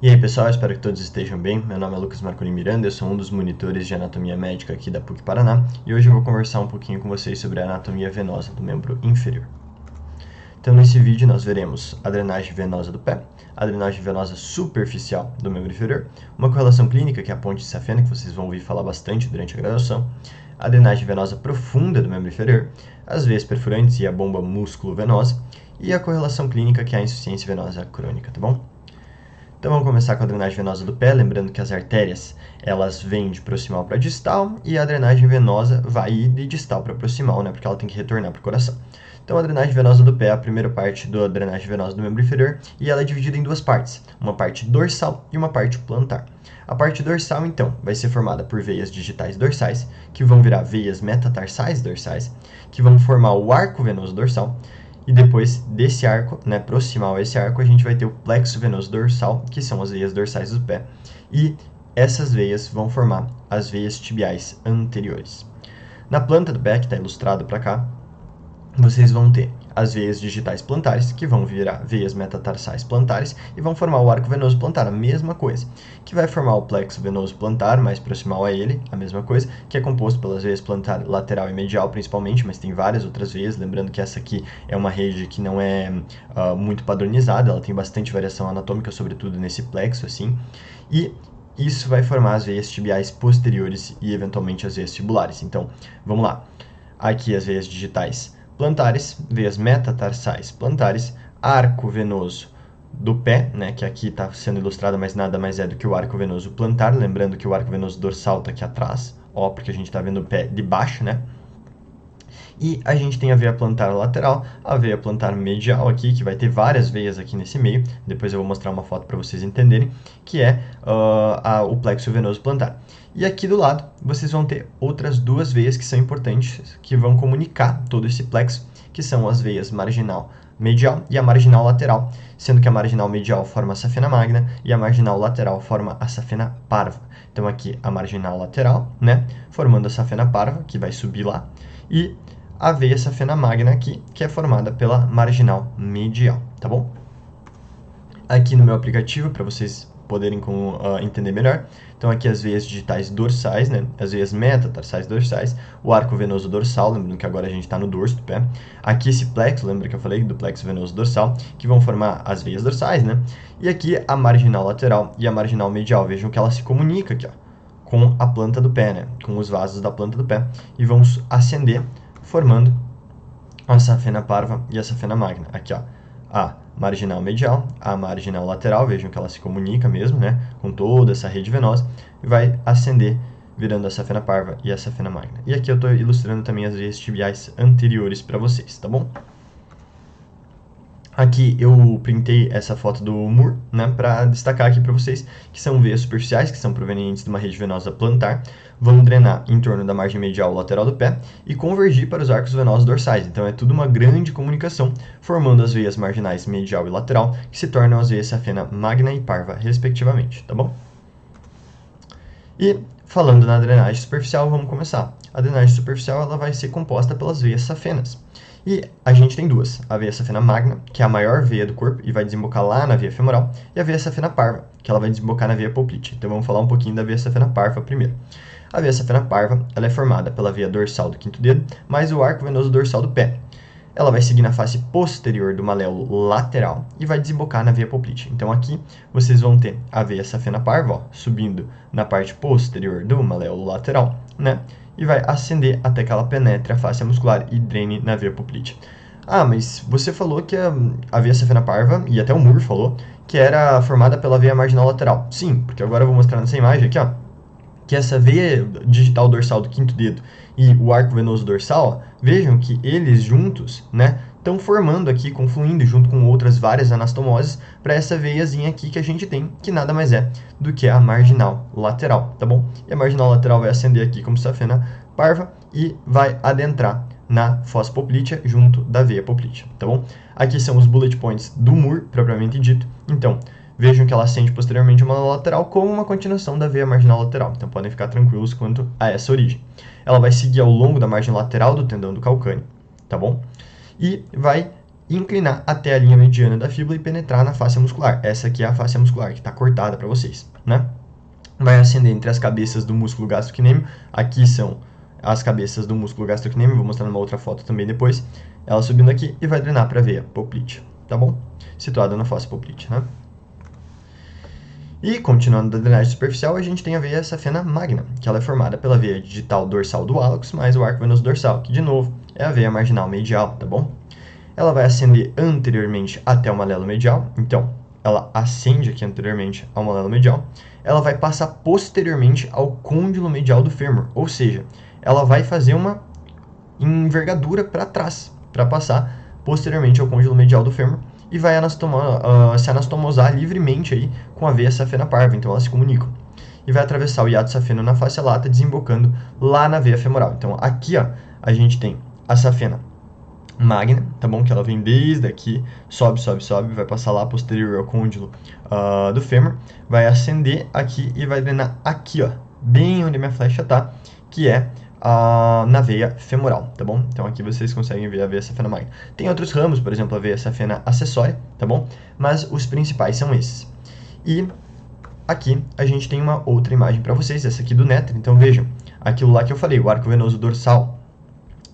E aí pessoal, espero que todos estejam bem. Meu nome é Lucas Marconi Miranda, eu sou um dos monitores de anatomia médica aqui da PUC Paraná e hoje eu vou conversar um pouquinho com vocês sobre a anatomia venosa do membro inferior. Então nesse vídeo nós veremos a drenagem venosa do pé, a drenagem venosa superficial do membro inferior, uma correlação clínica que é a ponte de safena, que vocês vão ouvir falar bastante durante a graduação, a drenagem venosa profunda do membro inferior, as veias perfurantes e a bomba músculo-venosa e a correlação clínica que é a insuficiência venosa crônica, tá bom? Então vamos começar com a drenagem venosa do pé, lembrando que as artérias elas vêm de proximal para distal e a drenagem venosa vai ir de distal para proximal, né, porque ela tem que retornar para o coração. Então a drenagem venosa do pé é a primeira parte da drenagem venosa do membro inferior e ela é dividida em duas partes, uma parte dorsal e uma parte plantar. A parte dorsal, então, vai ser formada por veias digitais dorsais, que vão virar veias metatarsais dorsais, que vão formar o arco venoso dorsal. E depois desse arco, né, proximal a esse arco, a gente vai ter o plexo venoso dorsal, que são as veias dorsais do pé. E essas veias vão formar as veias tibiais anteriores. Na planta do pé, que está ilustrado para cá, vocês vão ter as veias digitais plantares, que vão virar veias metatarsais plantares e vão formar o arco venoso plantar, a mesma coisa, que vai formar o plexo venoso plantar, mais proximal a ele, a mesma coisa, que é composto pelas veias plantar lateral e medial principalmente, mas tem várias outras veias, lembrando que essa aqui é uma rede que não é muito padronizada, ela tem bastante variação anatômica, sobretudo nesse plexo, assim, e isso vai formar as veias tibiais posteriores e eventualmente as veias tibulares. Então, vamos lá, aqui as veias digitais plantares, veias metatarsais plantares, arco venoso do pé, né, que aqui está sendo ilustrado, mas nada mais é do que o arco venoso plantar, lembrando que o arco venoso dorsal está aqui atrás, ó, porque a gente está vendo o pé de baixo, né? E a gente tem a veia plantar lateral, a veia plantar medial aqui, que vai ter várias veias aqui nesse meio, depois eu vou mostrar uma foto para vocês entenderem, que é o plexo venoso plantar. E aqui do lado, vocês vão ter outras duas veias que são importantes, que vão comunicar todo esse plexo, que são as veias marginal medial e a marginal lateral, sendo que a marginal medial forma a safena magna e a marginal lateral forma a safena parva. Então aqui a marginal lateral, né, formando a safena parva, que vai subir lá, e a veia safena magna aqui, que é formada pela marginal medial, tá bom? Aqui no meu aplicativo, para vocês poderem entender melhor, então aqui as veias digitais dorsais, né, as veias metatarsais dorsais, o arco venoso dorsal, lembrando que agora a gente está no dorso do pé, aqui esse plexo, lembra que eu falei do plexo venoso dorsal, que vão formar as veias dorsais, né, e aqui a marginal lateral e a marginal medial, vejam que ela se comunica aqui, ó, com a planta do pé, né, com os vasos da planta do pé, e vão ascender, formando a safena parva e a safena magna. Aqui, ó, a marginal medial, a marginal lateral, vejam que ela se comunica mesmo, né, com toda essa rede venosa, e vai ascender, virando a safena parva e a safena magna. E aqui eu estou ilustrando também as veias tibiais anteriores para vocês, tá bom? Aqui eu printei essa foto do Moore, né, para destacar aqui para vocês que são veias superficiais, que são provenientes de uma rede venosa plantar, vão drenar em torno da margem medial ou lateral do pé e convergir para os arcos venosos dorsais. Então é tudo uma grande comunicação, formando as veias marginais medial e lateral, que se tornam as veias safena magna e parva, respectivamente, tá bom? E falando na drenagem superficial, vamos começar. A drenagem superficial ela vai ser composta pelas veias safenas. E a gente tem duas, a veia safena magna, que é a maior veia do corpo e vai desembocar lá na veia femoral, e a veia safena parva, que ela vai desembocar na veia poplite. Então vamos falar um pouquinho da veia safena parva primeiro. A veia safena parva ela é formada pela veia dorsal do quinto dedo, mais o arco venoso dorsal do pé. Ela vai seguir na face posterior do maléolo lateral e vai desembocar na veia poplite. Então aqui vocês vão ter a veia safena parva, ó, subindo na parte posterior do maléolo lateral, né? E vai ascender até que ela penetre a face muscular e drene na veia poplite. Ah, mas você falou que a veia safena parva, e até o Moore falou, que era formada pela veia marginal lateral. Sim, porque agora eu vou mostrar nessa imagem aqui, ó, que essa veia digital dorsal do quinto dedo e o arco venoso dorsal, ó, vejam que eles juntos, né, estão formando aqui, confluindo junto com outras várias anastomoses para essa veiazinha aqui que a gente tem, que nada mais é do que a marginal lateral, tá bom? E a marginal lateral vai ascender aqui como safena parva e vai adentrar na fossa poplítea junto da veia poplítea, tá bom? Aqui são os bullet points do Moore, propriamente dito. Então, vejam que ela ascende posteriormente uma lateral como uma continuação da veia marginal lateral. Então, podem ficar tranquilos quanto a essa origem. Ela vai seguir ao longo da margem lateral do tendão do calcâneo, tá bom? E vai inclinar até a linha mediana da fíbula e penetrar na fáscia muscular. Essa aqui é a fáscia muscular, que está cortada para vocês, né? Vai ascender entre as cabeças do músculo gastrocnêmio. Aqui são as cabeças do músculo gastrocnêmio, vou mostrar numa outra foto também depois. Ela subindo aqui e vai drenar para a veia poplítea, tá bom? Situada na fossa poplítea, né? E, continuando da drenagem superficial, a gente tem a veia safena magna, que ela é formada pela veia digital dorsal do hálux mais o arco venoso dorsal, que, de novo, é a veia marginal medial, tá bom? Ela vai ascender anteriormente até o malelo medial, então, ela ascende aqui anteriormente ao malelo medial. Ela vai passar posteriormente ao côndilo medial do fêmur, ou seja, ela vai fazer uma envergadura para trás, para passar posteriormente ao côndilo medial do fêmur, e vai se anastomosar livremente aí com a veia safena parva, então elas se comunicam. E vai atravessar o hiato safeno na face lata, desembocando lá na veia femoral. Então aqui, ó, a gente tem a safena magna, tá bom? Que ela vem desde aqui, sobe, vai passar lá posterior ao côndilo do fêmur, vai ascender aqui e vai drenar aqui, ó, bem onde a minha flecha tá, que é na veia femoral, tá bom? Então aqui vocês conseguem ver a veia safena magna. Tem outros ramos, por exemplo, a veia safena acessória, tá bom? Mas os principais são esses. E aqui a gente tem uma outra imagem para vocês, essa aqui do néter. Então vejam, aquilo lá que eu falei, o arco venoso dorsal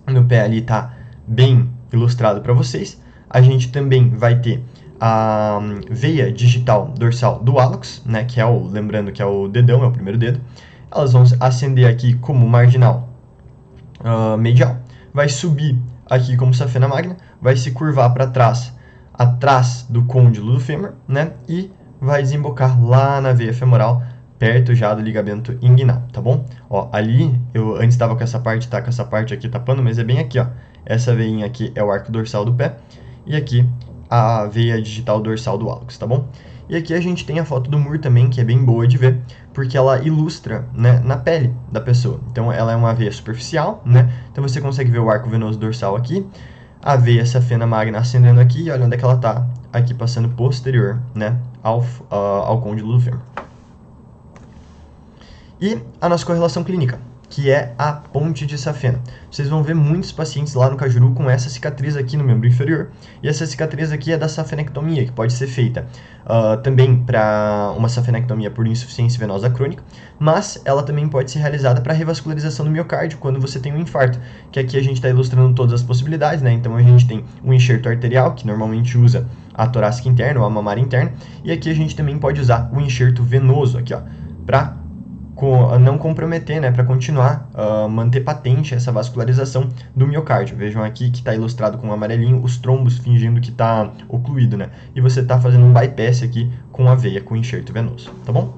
no pé ali tá bem ilustrado para vocês. A gente também vai ter a veia digital dorsal do hálux, né, que é lembrando que é o dedão, é o primeiro dedo. Elas vão ascender aqui como marginal medial, vai subir aqui como safena magna, vai se curvar para trás, atrás do côndilo do fêmur, né, e vai desembocar lá na veia femoral, perto já do ligamento inguinal, tá bom? Ó, ali, eu antes estava com essa parte, tá com essa parte aqui tapando, mas é bem aqui, ó. Essa veinha aqui é o arco dorsal do pé, e aqui a veia digital dorsal do hálux, tá bom? E aqui a gente tem a foto do Moore também, que é bem boa de ver, porque ela ilustra, né, na pele da pessoa. Então ela é uma veia superficial, né? Então você consegue ver o arco venoso dorsal aqui, a veia safena magna ascendendo aqui, e olha onde é que ela tá, aqui passando posterior, né, ao côndilo do fêmur. E a nossa correlação clínica, que é a ponte de safena. Vocês vão ver muitos pacientes lá no Cajuru com essa cicatriz aqui no membro inferior, e essa cicatriz aqui é da safenectomia, que pode ser feita também para uma safenectomia por insuficiência venosa crônica, mas ela também pode ser realizada para revascularização do miocárdio, quando você tem um infarto, que aqui a gente está ilustrando todas as possibilidades, né? Então a gente tem um enxerto arterial, que normalmente usa a torácica interna ou a mamária interna, e aqui a gente também pode usar o enxerto venoso aqui, ó, para não comprometer, né, para continuar, manter patente essa vascularização do miocárdio. Vejam aqui que está ilustrado com um amarelinho os trombos fingindo que está ocluído, né, e você está fazendo um bypass aqui com a veia, com o enxerto venoso, tá bom?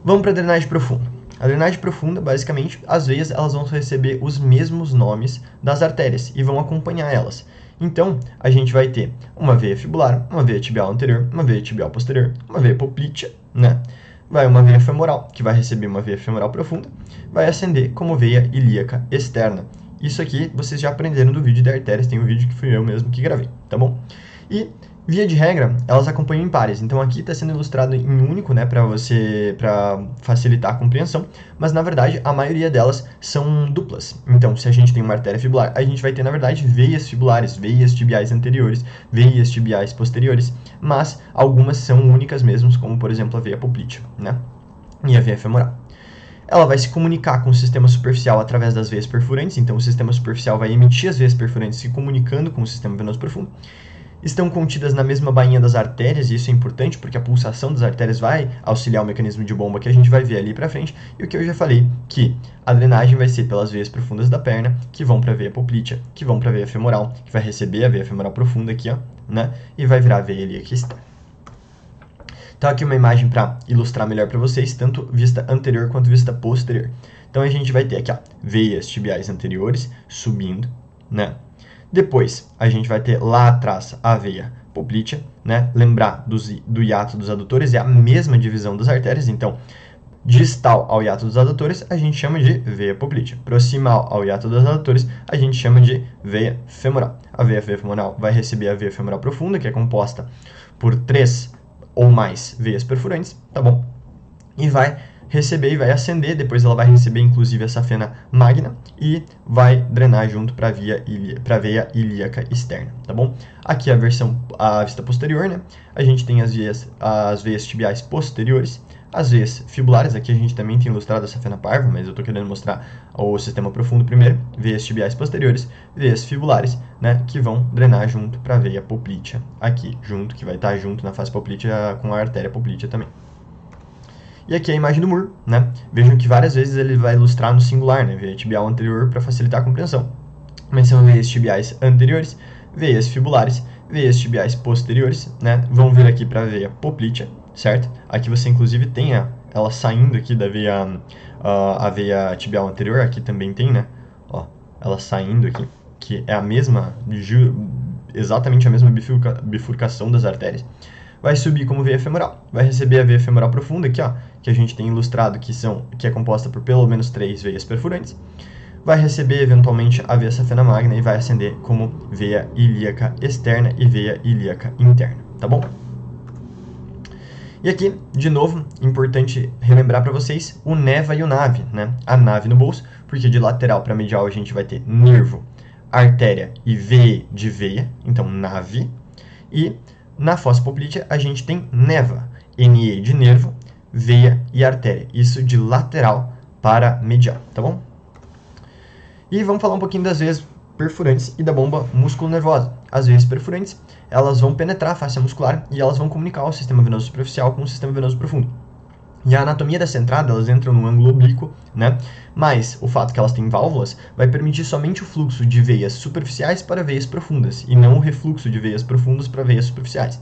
Vamos para a drenagem profunda. A drenagem profunda, basicamente, as veias elas vão receber os mesmos nomes das artérias e vão acompanhar elas. Então, a gente vai ter uma veia fibular, uma veia tibial anterior, uma veia tibial posterior, uma veia poplítea, né? Vai uma veia femoral, que vai receber uma veia femoral profunda, vai ascender como veia ilíaca externa. Isso aqui vocês já aprenderam do vídeo de artérias, tem um vídeo que fui eu mesmo que gravei, tá bom? E, via de regra, elas acompanham em pares. Então aqui está sendo ilustrado em único, né, para facilitar a compreensão, mas na verdade a maioria delas são duplas. Então, se a gente tem uma artéria fibular, a gente vai ter na verdade veias fibulares, veias tibiais anteriores, veias tibiais posteriores, mas algumas são únicas mesmo, como por exemplo a veia poplítea, né, e a veia femoral. Ela vai se comunicar com o sistema superficial através das veias perfurantes, então o sistema superficial vai emitir as veias perfurantes se comunicando com o sistema venoso profundo. Estão contidas na mesma bainha das artérias, e isso é importante porque a pulsação das artérias vai auxiliar o mecanismo de bomba que a gente vai ver ali pra frente, e o que eu já falei, que a drenagem vai ser pelas veias profundas da perna, que vão para a veia poplítea, que vão para a veia femoral, que vai receber a veia femoral profunda aqui, ó, né, e vai virar a veia ilíaca externa. Então aqui uma imagem para ilustrar melhor para vocês, tanto vista anterior quanto vista posterior. Então a gente vai ter aqui, ó, veias tibiais anteriores subindo, né? Depois, a gente vai ter lá atrás a veia poplítea, né? Lembrar do hiato dos adutores, é a mesma divisão das artérias, então, distal ao hiato dos adutores, a gente chama de veia poplítea. Proximal ao hiato dos adutores, a gente chama de veia femoral. A veia femoral vai receber a veia femoral profunda, que é composta por 3 ou mais veias perfurantes, tá bom? E vai receber e vai ascender, depois ela vai receber inclusive a safena magna e vai drenar junto para a veia ilíaca externa, tá bom? Aqui a vista posterior, né? A gente tem as veias tibiais posteriores, as veias fibulares, aqui a gente também tem ilustrado a safena parva, mas eu estou querendo mostrar o sistema profundo primeiro, veias tibiais posteriores, veias fibulares, né, que vão drenar junto para a veia poplítea, aqui, junto, que vai estar junto na face poplítea com a artéria poplítea também. E aqui a imagem do muro, né? Vejam que várias vezes ele vai ilustrar no singular, né? Veia tibial anterior para facilitar a compreensão. Mas são veias tibiais anteriores, veias fibulares, veias tibiais posteriores, né? Vão vir aqui para a veia poplítea, certo? Aqui você inclusive tem ela saindo aqui da veia, a veia tibial anterior, aqui também tem, né? Ó, ela saindo aqui, que é a mesma, exatamente a mesma bifurcação das artérias. Vai subir como veia femoral, vai receber a veia femoral profunda aqui, ó, que a gente tem ilustrado que é composta por pelo menos 3 veias perfurantes. Vai receber eventualmente a veia safena magna e vai ascender como veia ilíaca externa e veia ilíaca interna, tá bom? E aqui, de novo, importante relembrar para vocês o neva e o nave, né? A nave no bolso, porque de lateral para medial a gente vai ter nervo, artéria e veia de veia, então nave, e na fossa poplítea, a gente tem neva, NE de nervo, veia e artéria. Isso de lateral para medial, tá bom? E vamos falar um pouquinho das veias perfurantes e da bomba músculo-nervosa. As veias perfurantes, elas vão penetrar a face muscular e elas vão comunicar o sistema venoso superficial com o sistema venoso profundo. E a anatomia dessa entrada, elas entram no ângulo oblíquo, né? Mas o fato que elas têm válvulas vai permitir somente o fluxo de veias superficiais para veias profundas, e não o refluxo de veias profundas para veias superficiais.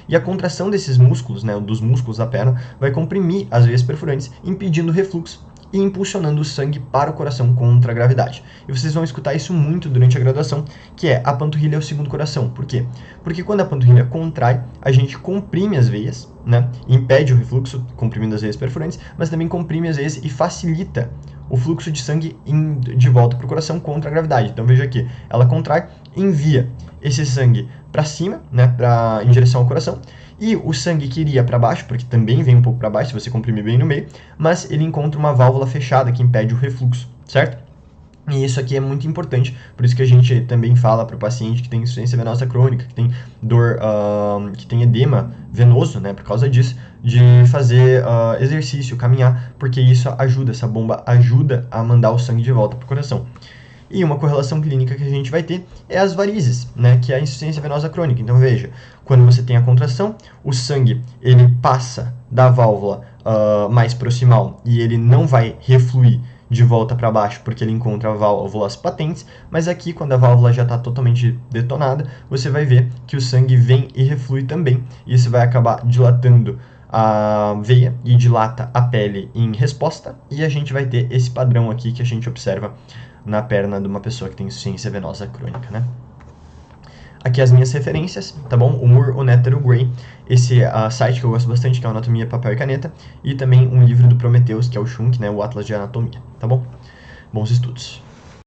E a contração desses músculos, né, dos músculos da perna, vai comprimir as veias perfurantes, impedindo o refluxo e impulsionando o sangue para o coração contra a gravidade. E vocês vão escutar isso muito durante a graduação, que é a panturrilha é o segundo coração. Por quê? Porque quando a panturrilha contrai, a gente comprime as veias, né? Impede o refluxo, comprimindo as veias perfurantes, mas também comprime as veias e facilita o fluxo de sangue de volta para o coração contra a gravidade. Então veja aqui, ela contrai, envia esse sangue para cima, né, em direção ao coração, e o sangue que iria para baixo, porque também vem um pouco para baixo se você comprimir bem no meio, mas ele encontra uma válvula fechada que impede o refluxo, certo? E isso aqui é muito importante, por isso que a gente também fala para o paciente que tem insuficiência venosa crônica, que tem dor, que tem edema venoso, né, por causa disso, de fazer exercício, caminhar, porque isso ajuda, essa bomba ajuda a mandar o sangue de volta para o coração. E uma correlação clínica que a gente vai ter é as varizes, né, que é a insuficiência venosa crônica. Então veja, quando você tem a contração, o sangue ele passa da válvula mais proximal e ele não vai refluir de volta para baixo porque ele encontra válvulas patentes, mas aqui quando a válvula já está totalmente detonada, você vai ver que o sangue vem e reflui também. Isso vai acabar dilatando a veia e dilata a pele em resposta, e a gente vai ter esse padrão aqui que a gente observa na perna de uma pessoa que tem insuficiência venosa crônica, né? Aqui as minhas referências, tá bom? O Moore, o Netter, o Gray, esse site que eu gosto bastante, que é o Anatomia, Papel e Caneta, e também um livro do Prometheus, que é o Schunk, né? O Atlas de Anatomia, tá bom? Bons estudos!